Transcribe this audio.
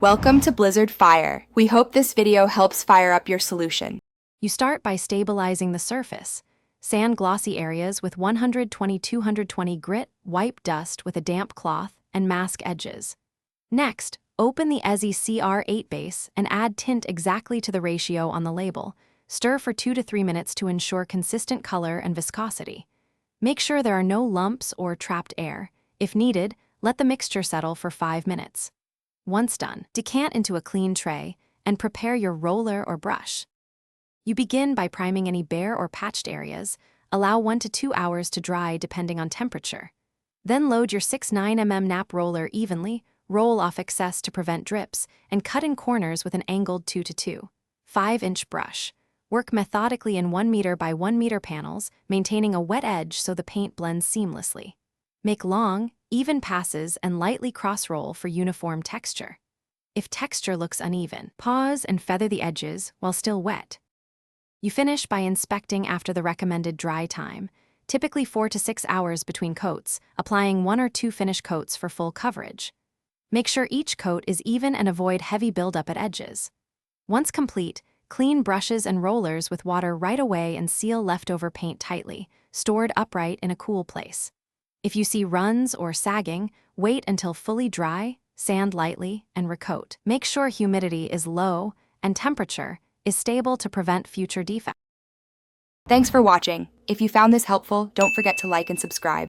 Welcome to Blizzard Fire. We hope this video helps fire up your solution. You start by stabilizing the surface. Sand glossy areas with 120-220 grit, wipe dust with a damp cloth, and mask edges. Next, open the Ezycr8 base and add tint exactly to the ratio on the label. Stir for 2 to 3 minutes to ensure consistent color and viscosity. Make sure there are no lumps or trapped air. If needed, let the mixture settle for 5 minutes. Once done, decant into a clean tray and prepare your roller or brush. You begin by priming any bare or patched areas. Allow 1 to 2 hours to dry depending on temperature. Then load your 6-9 mm nap roller evenly, roll off excess to prevent drips, and cut in corners with an angled 2 to 2. 5-inch brush. Work methodically in 1 meter by 1 meter panels, maintaining a wet edge so the paint blends seamlessly. Make long, even passes and lightly cross-roll for uniform texture. If texture looks uneven, pause and feather the edges while still wet. You finish by inspecting after the recommended dry time, typically 4 to 6 hours between coats, applying 1 or 2 finish coats for full coverage. Make sure each coat is even and avoid heavy buildup at edges. Once complete, clean brushes and rollers with water right away and seal leftover paint tightly, stored upright in a cool place. If you see runs or sagging, wait until fully dry, sand lightly, and recoat. Make sure humidity is low and temperature is stable to prevent future defects. Thanks for watching. If you found this helpful, don't forget to like and subscribe.